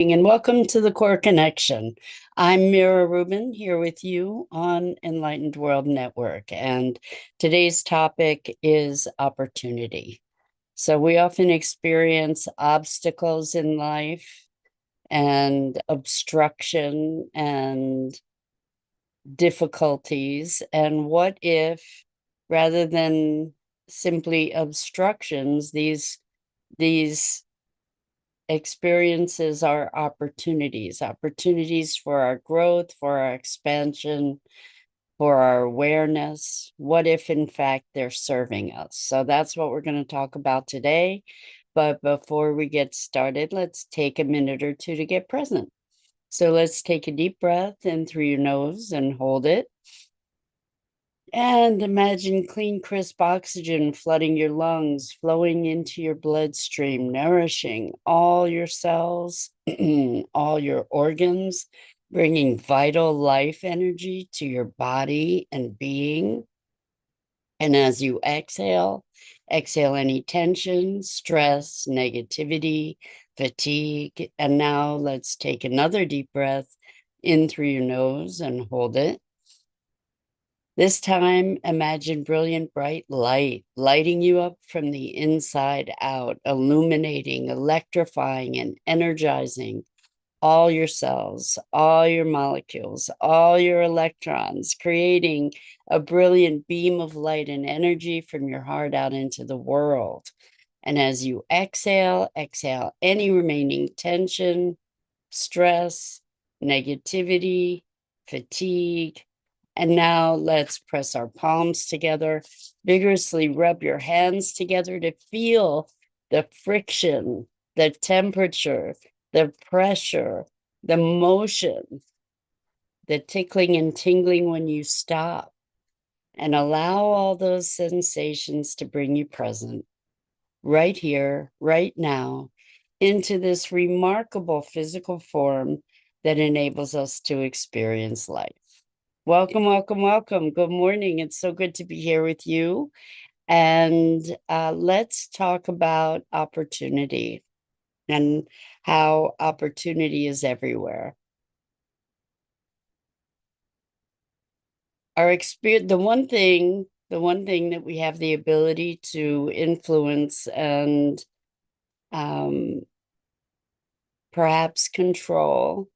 And welcome to the Core Connection. I'm Mira Rubin here with you on Enlightened World Network, and today's topic is opportunity. So, we often experience obstacles in life and obstruction and difficulties. And what if, rather than simply obstructions, these experiences are opportunities for our growth, for our expansion, for our awareness. What if, in fact, they're serving us? So that's what we're going to talk about today. But before we get started, let's take a minute or two to get present. So let's take a deep breath in through your nose and hold it. And imagine clean, crisp oxygen flooding your lungs, flowing into your bloodstream, nourishing all your cells, all your organs, bringing vital life energy to your body and being. And as you exhale, exhale any tension, stress, negativity, fatigue. And now let's take another deep breath in through your nose and hold it. This time, imagine brilliant, bright light lighting you up from the inside out, illuminating, electrifying, and energizing all your cells, all your molecules, all your electrons, creating a brilliant beam of light and energy from your heart out into the world. And as you exhale, exhale any remaining tension, stress, negativity, fatigue. And now let's press our palms together, vigorously rub your hands together to feel the friction, the temperature, the pressure, the motion, the tickling and tingling when you stop. And allow all those sensations to bring you present right here, right now, into this remarkable physical form that enables us to experience life. Welcome, welcome, welcome. Good morning. It's so good to be here with you. And let's talk about opportunity and how opportunity is everywhere. Our experience, the one thing that we have the ability to influence and um, perhaps control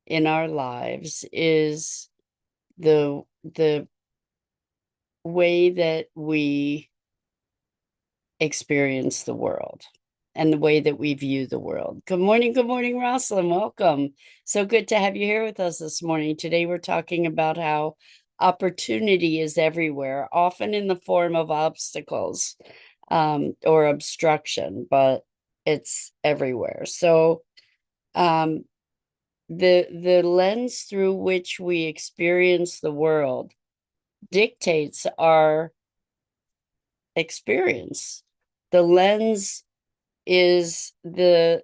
in our lives is the way that we experience the world and the way that we view the world. Good morning, Rosalind. Welcome. So good to have you here with us this morning. Today we're talking about how opportunity is everywhere, often in the form of obstacles or obstruction, but it's everywhere. So um, the lens through which we experience the world dictates our experience. The lens is the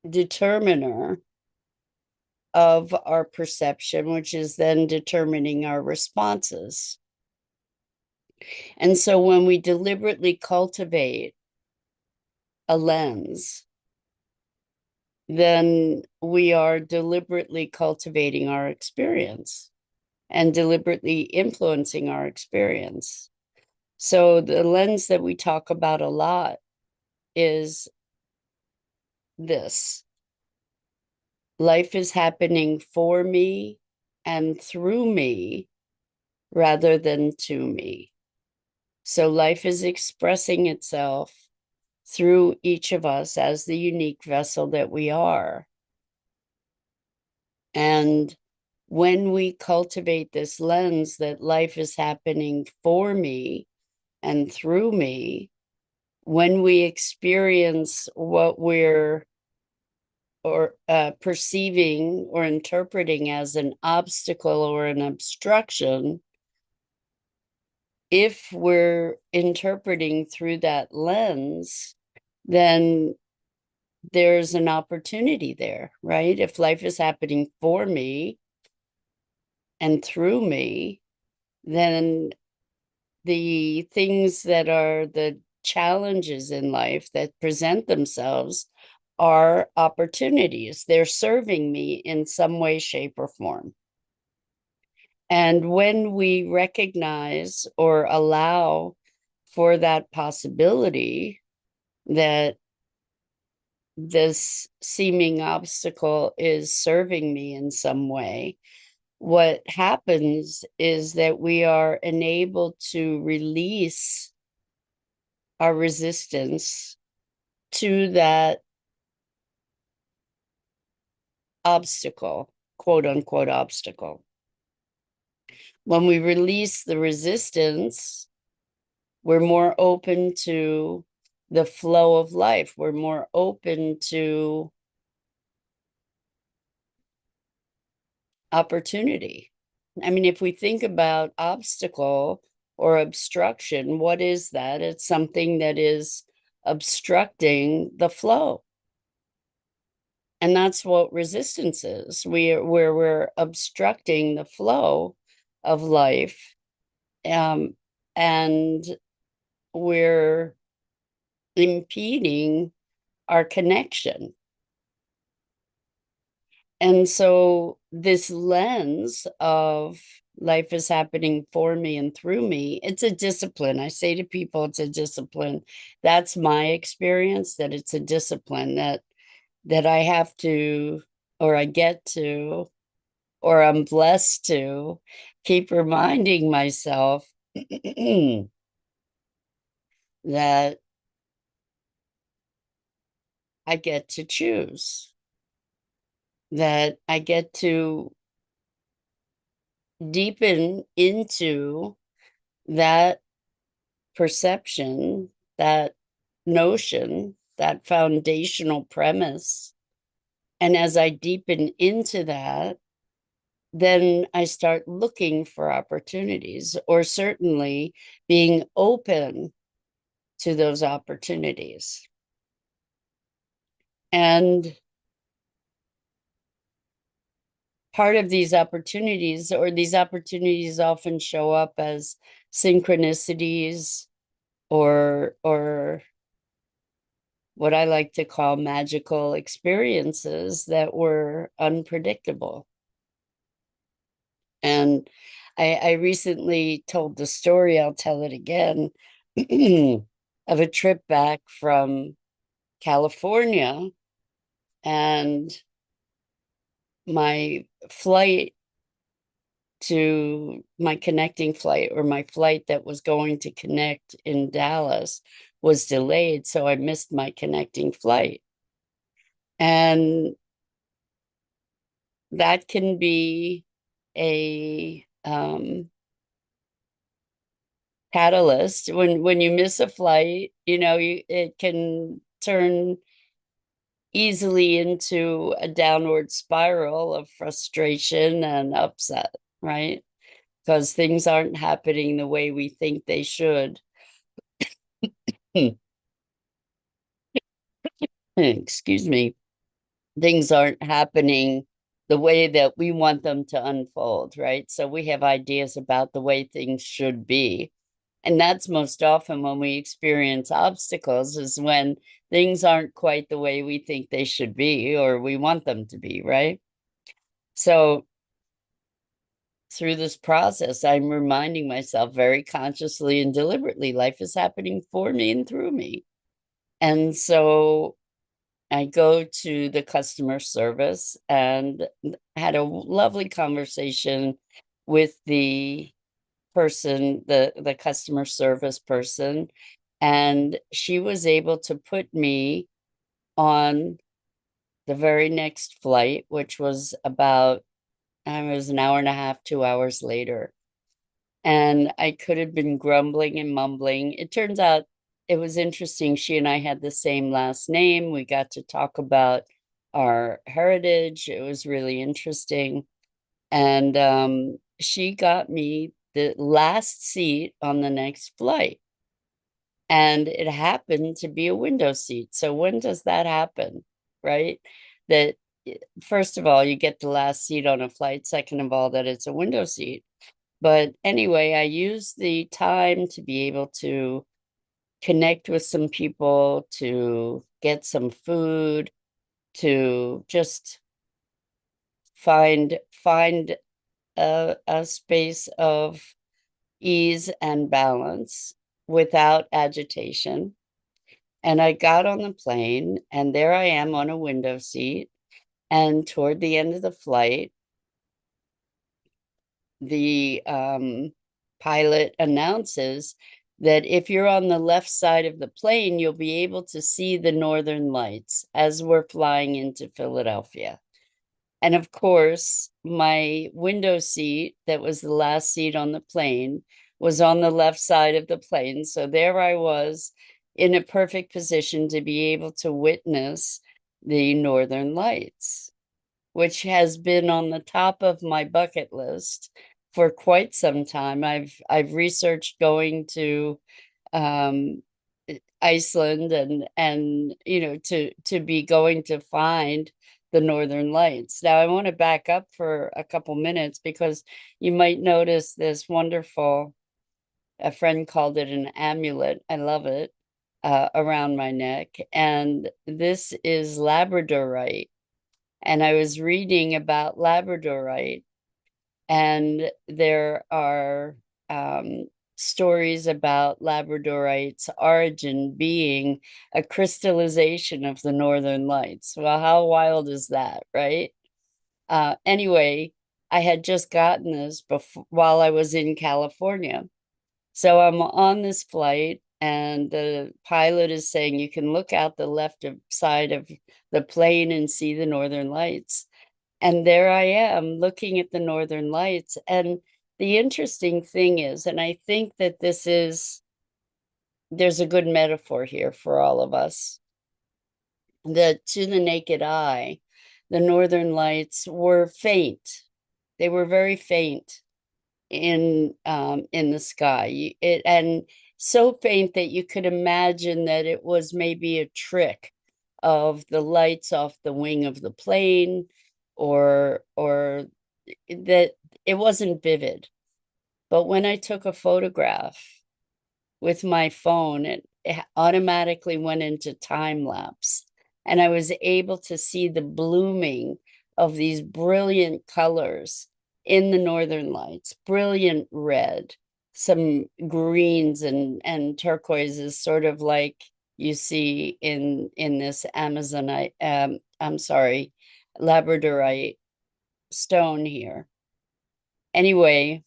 determiner of our perception, which is then determining our responses. And so when we deliberately cultivate a lens, then we are deliberately cultivating our experience and deliberately influencing our experience. So the lens that we talk about a lot is this: life is happening for me and through me rather than to me. So life is expressing itself through each of us as the unique vessel that we are. And when we cultivate this lens that life is happening for me and through me, when we experience what we're perceiving or interpreting as an obstacle or an obstruction, if we're interpreting through that lens, then there's an opportunity there, right? If life is happening for me and through me, then the things that are the challenges in life that present themselves are opportunities. They're serving me in some way, shape, or form. And when we recognize or allow for that possibility that this seeming obstacle is serving me in some way, what happens is that we are enabled to release our resistance to that obstacle, quote unquote obstacle. When we release the resistance, we're more open to the flow of life. We're more open to opportunity. I mean, if we think about obstacle or obstruction, what is that? It's something that is obstructing the flow. And that's what resistance is. Where we're obstructing the flow of life, and we're impeding our connection. And so this lens of life is happening for me and through me, it's a discipline. I say to people, it's a discipline. That's my experience, that it's a discipline that I have to, or I get to, or I'm blessed to keep reminding myself that I get to choose, that I get to deepen into that perception, that notion, that foundational premise. And as I deepen into that, then I start looking for opportunities, or certainly being open to those opportunities. And part of these opportunities, or these opportunities often show up as synchronicities, or what I like to call magical experiences that were unpredictable. And I recently told the story, I'll tell it again, of a trip back from California, and my flight to my connecting flight, or my flight that was going to connect in Dallas, was delayed. So I missed my connecting flight. And that can be a catalyst. When you miss a flight, it can turn easily into a downward spiral of frustration and upset, right? Because things aren't happening the way we think they should. Excuse me. Things aren't happening the way that we want them to unfold, right? So we have ideas about the way things should be. And that's most often when we experience obstacles, is when things aren't quite the way we think they should be or we want them to be, right? So through this process, I'm reminding myself very consciously and deliberately, life is happening for me and through me. And so I go to the customer service and had a lovely conversation with the person, the customer service person, and she was able to put me on the very next flight, which was about, it was an hour and a half, 2 hours later. And I could have been grumbling and mumbling. It turns out it was interesting. She and I had the same last name. We got to talk about our heritage. It was really interesting. And she got me the last seat on the next flight. And it happened to be a window seat. So when does that happen, right? That, first of all, you get the last seat on a flight. Second of all, that it's a window seat. But anyway, I used the time to be able to connect with some people, to get some food, to just find a space of ease and balance without agitation. And I got on the plane, and there I am on a window seat. And toward the end of the flight, the pilot announces that if you're on the left side of the plane, you'll be able to see the northern lights as we're flying into Philadelphia. And of course, my window seat, that was the last seat on the plane, was on the left side of the plane. So there I was in a perfect position to be able to witness the northern lights, which has been on the top of my bucket list for quite some time. I've researched going to um, Iceland and to be going to find the northern lights. Now I want to back up for a couple minutes because you might notice this wonderful, a friend called it an amulet. I love it, around my neck. And this is Labradorite. And I was reading about Labradorite, and there are um, stories about Labradorite's origin being a crystallization of the northern lights. Well, how wild is that, right? Anyway, I had just gotten this before while I was in California. So I'm on this flight, and the pilot is saying you can look out the side of the plane and see the northern lights. And there I am looking at the northern lights. And the interesting thing is, and I think that there's a good metaphor here for all of us, that to the naked eye, the northern lights were faint. They were very faint in the sky. And so faint that you could imagine that it was maybe a trick of the lights off the wing of the plane, or that it wasn't vivid. But when I took a photograph with my phone, it automatically went into time lapse. And I was able to see the blooming of these brilliant colors in the northern lights, brilliant red, some greens and turquoises, sort of like you see in this Amazonite, I'm sorry, Labradorite stone here. Anyway,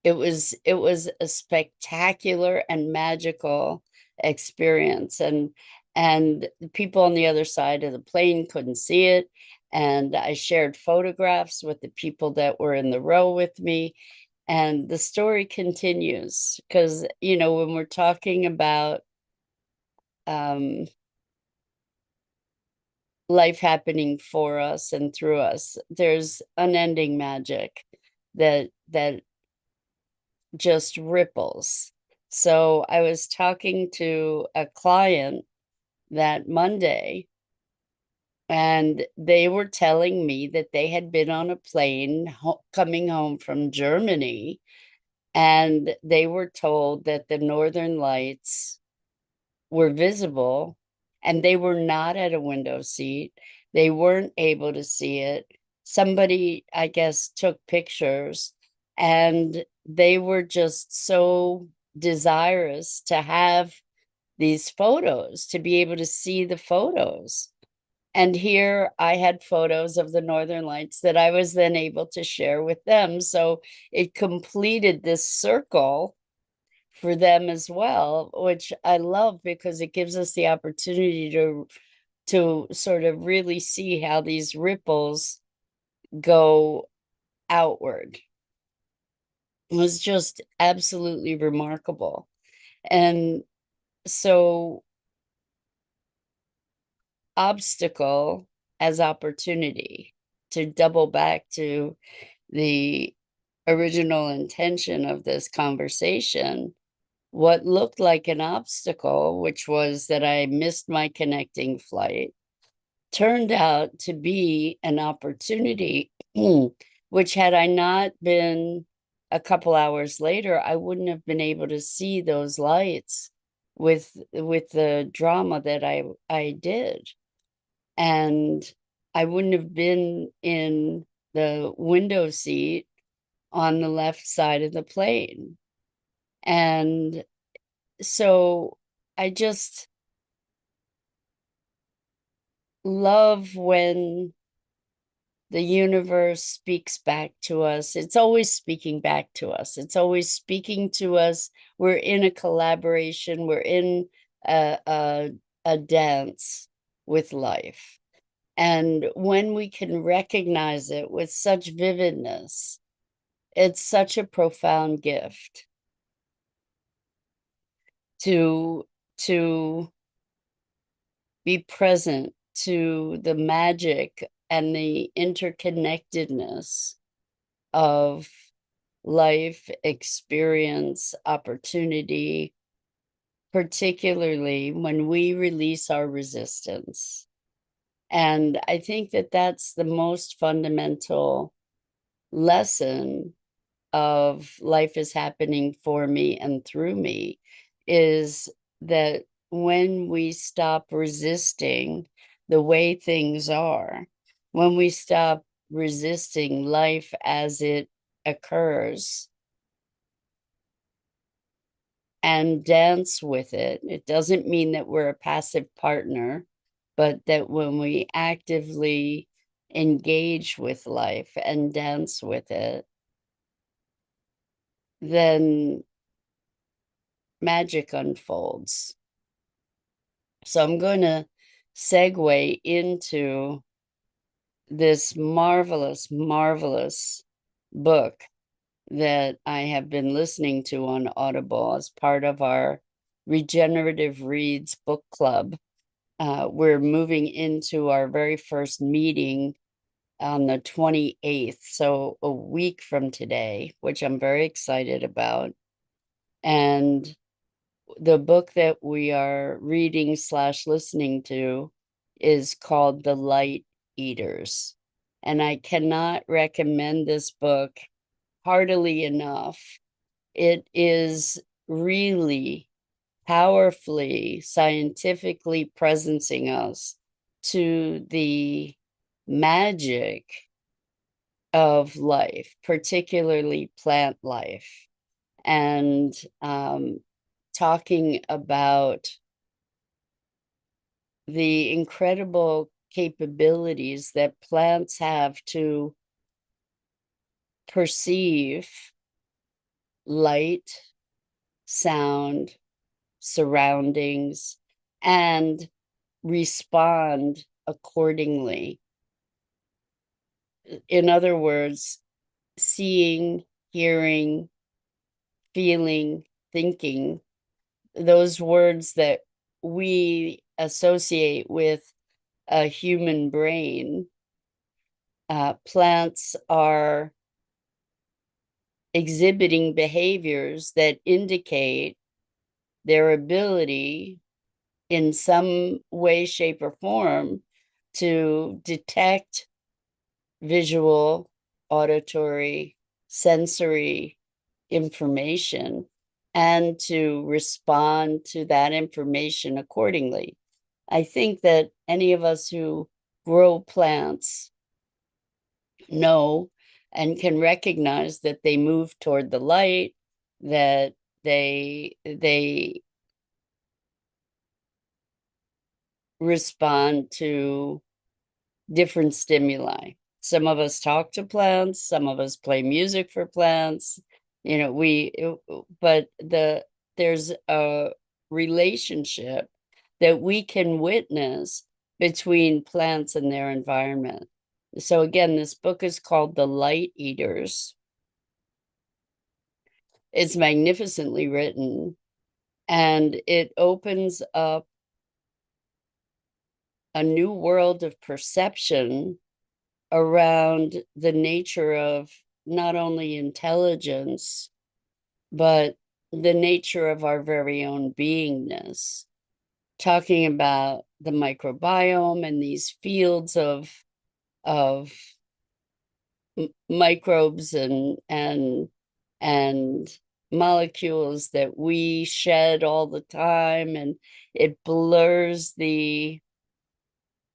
it was a spectacular and magical experience, and the people on the other side of the plane couldn't see it, and I shared photographs with the people that were in the row with me, and the story continues because when we're talking about um, life happening for us and through us, there's unending magic that just ripples. So I was talking to a client that Monday, and they were telling me that they had been on a plane coming home from Germany, and they were told that the northern lights were visible, and they were not at a window seat. They weren't able to see it. Somebody, I guess, took pictures, and they were just so desirous to have these photos, to be able to see the photos. And here I had photos of the northern lights that I was then able to share with them. So it completed this circle for them as well, which I love because it gives us the opportunity to sort of really see how these ripples go outward. It was just absolutely remarkable. And so, obstacle as opportunity, to double back to the original intention of this conversation. What looked like an obstacle, which was that I missed my connecting flight, turned out to be an opportunity which had I not been a couple hours later, I wouldn't have been able to see those lights with the drama that I did. And I wouldn't have been in the window seat on the left side of the plane. And so I just love when the universe speaks back to us. It's always speaking back to us. It's always speaking to us. We're in a collaboration. We're in a dance with life. And when we can recognize it with such vividness, it's such a profound gift to to be present to the magic and the interconnectedness of life experience, opportunity, particularly when we release our resistance. And I think that that's the most fundamental lesson of life is happening for me and through me, is that when we stop resisting the way things are, when we stop resisting life as it occurs and dance with it, it doesn't mean that we're a passive partner, but that when we actively engage with life and dance with it, then magic unfolds. So I'm going to segue into this marvelous, marvelous book that I have been listening to on Audible as part of our Regenerative Reads book club. We're moving into our very first meeting on the 28th, so a week from today, which I'm very excited about. And the book that we are reading slash listening to is called The Light Eaters. And I cannot recommend this book heartily enough. It is really powerfully, scientifically presencing us to the magic of life, particularly plant life, and talking about the incredible capabilities that plants have to perceive light, sound, surroundings, and respond accordingly. In other words, seeing, hearing, feeling, thinking, those words that we associate with a human brain, plants are exhibiting behaviors that indicate their ability in some way, shape, or form to detect visual, auditory, sensory information and to respond to that information accordingly. I think that any of us who grow plants know and can recognize that they move toward the light, that they respond to different stimuli. Some of us talk to plants, some of us play music for plants. You know, there's a relationship that we can witness between plants and their environment. So again, this book is called The Light Eaters. It's magnificently written, and it opens up a new world of perception around the nature of not only intelligence, but the nature of our very own beingness, talking about the microbiome and these fields of microbes and molecules that we shed all the time, and it blurs the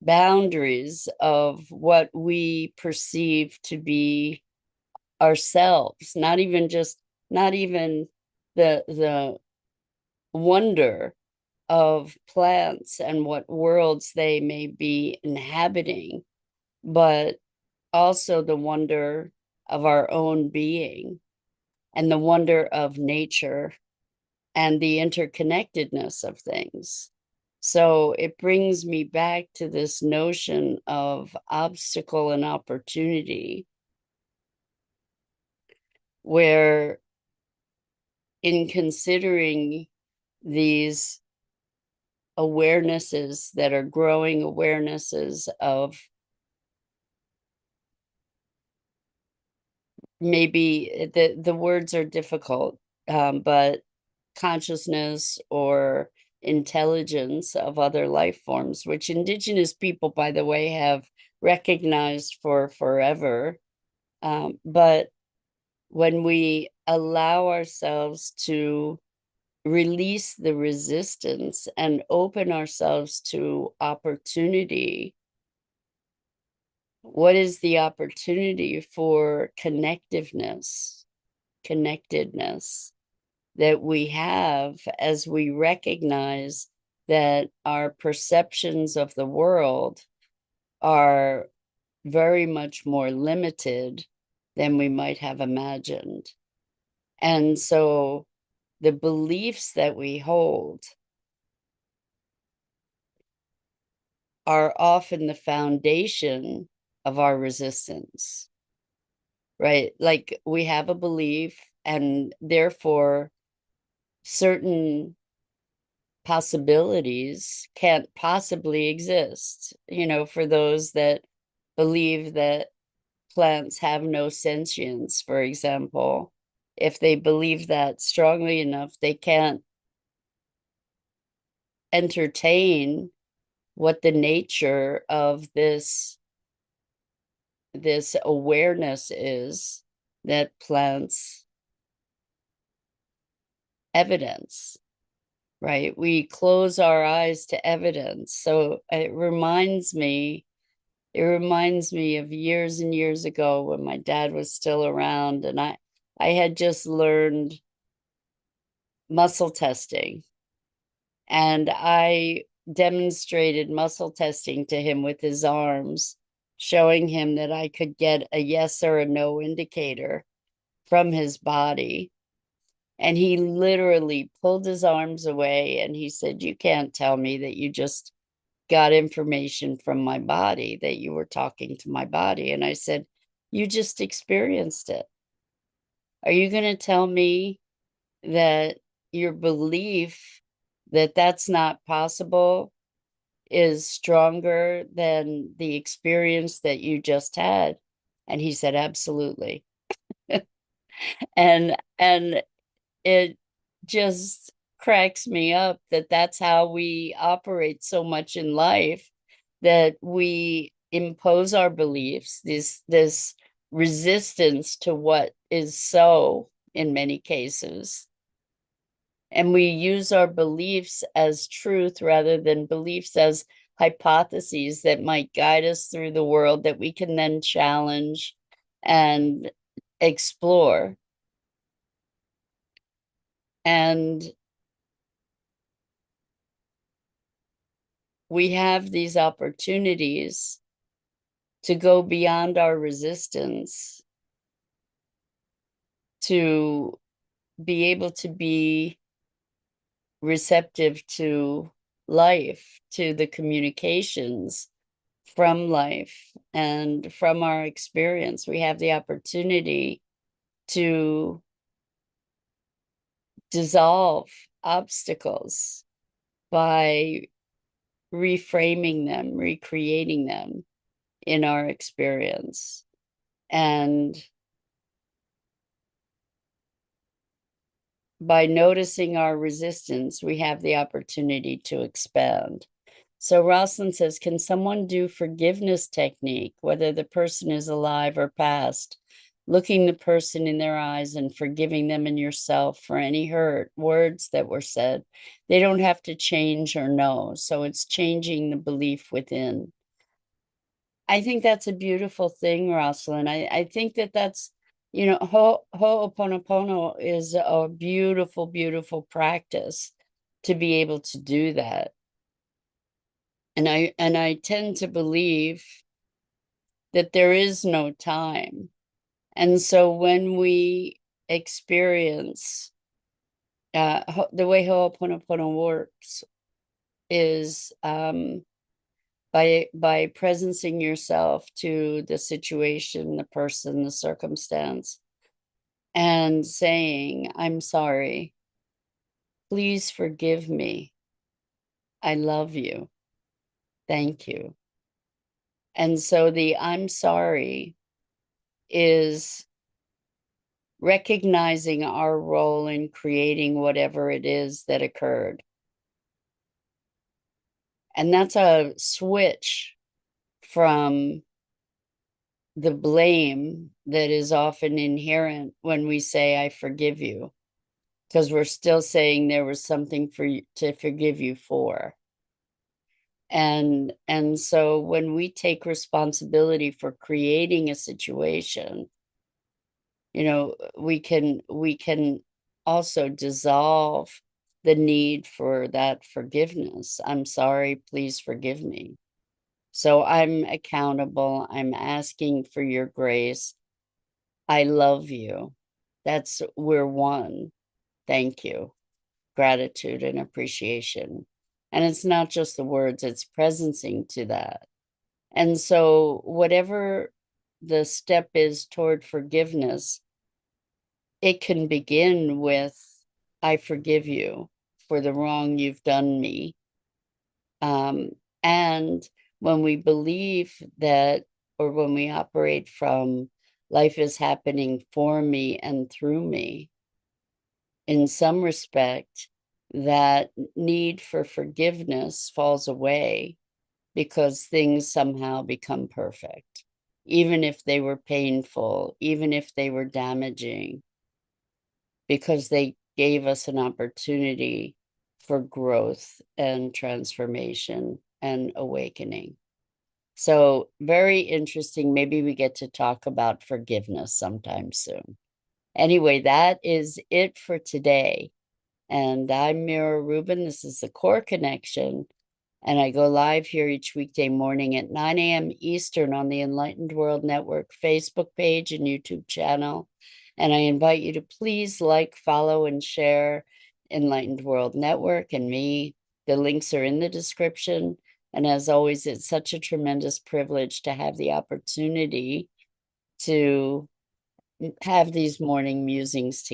boundaries of what we perceive to be ourselves, not even the wonder of plants and what worlds they may be inhabiting, but also the wonder of our own being and the wonder of nature and the interconnectedness of things. So it brings me back to this notion of obstacle and opportunity, where in considering these awarenesses that are growing awarenesses of maybe the words are difficult, but consciousness or intelligence of other life forms, which indigenous people, by the way, have recognized for forever. But when we allow ourselves to release the resistance and open ourselves to opportunity, what is the opportunity for connectedness that we have as we recognize that our perceptions of the world are very much more limited than we might have imagined. And so the beliefs that we hold are often the foundation of our resistance, right? Like we have a belief, and therefore certain possibilities can't possibly exist. For those that believe that plants have no sentience, for example, if they believe that strongly enough, they can't entertain what the nature of this awareness is that plants evidence, right? We close our eyes to evidence. So it reminds me of years and years ago when my dad was still around, and I had just learned muscle testing, and I demonstrated muscle testing to him with his arms, showing him that I could get a yes or a no indicator from his body. And he literally pulled his arms away and he said, "You can't tell me that you just got information from my body, that you were talking to my body." And I said, "You just experienced it. Are you going to tell me that your belief that that's not possible is stronger than the experience that you just had?" And he said, "Absolutely." And it just cracks me up that that's how we operate so much in life, that we impose our beliefs, this resistance to what is so in many cases, and we use our beliefs as truth rather than beliefs as hypotheses that might guide us through the world that we can then challenge and explore. And we have these opportunities to go beyond our resistance, to be able to be receptive to life, to the communications from life and from our experience. We have the opportunity to dissolve obstacles by reframing them, recreating them in our experience. And by noticing our resistance, we have the opportunity to expand. So Rosalind says, can someone do forgiveness technique, whether the person is alive or past, looking the person in their eyes and forgiving them and yourself for any hurt words that were said? They don't have to change or know. So it's changing the belief within. I think that's a beautiful thing, Rosalind. I think that's, Ho'oponopono is a beautiful, beautiful practice to be able to do that. And I tend to believe that there is no time. And so when we experience the way Ho'oponopono works is by presencing yourself to the situation, the person, the circumstance, and saying, I'm sorry, please forgive me, I love you, thank you. And so the I'm sorry is recognizing our role in creating whatever it is that occurred. And that's a switch from the blame that is often inherent when we say, I forgive you, because we're still saying there was something for you to forgive you for. And so when we take responsibility for creating a situation, we can also dissolve the need for that forgiveness. I'm sorry, please forgive me. So I'm accountable. I'm asking for your grace. I love you. We're one. Thank you. Gratitude and appreciation. And it's not just the words, it's presencing to that. And so, whatever the step is toward forgiveness, it can begin with, I forgive you for the wrong you've done me. And when we believe that, or when we operate from life is happening for me and through me, in some respect, that need for forgiveness falls away because things somehow become perfect, even if they were painful, even if they were damaging, because they gave us an opportunity for growth and transformation and awakening. So, very interesting. Maybe we get to talk about forgiveness sometime soon. Anyway, that is it for today. And I'm Mira Rubin. This is the Core Connection. And I go live here each weekday morning at 9 a.m. Eastern on the Enlightened World Network Facebook page and YouTube channel. And I invite you to please like, follow, and share Enlightened World Network and me. The links are in the description. And as always, it's such a tremendous privilege to have the opportunity to have these morning musings together.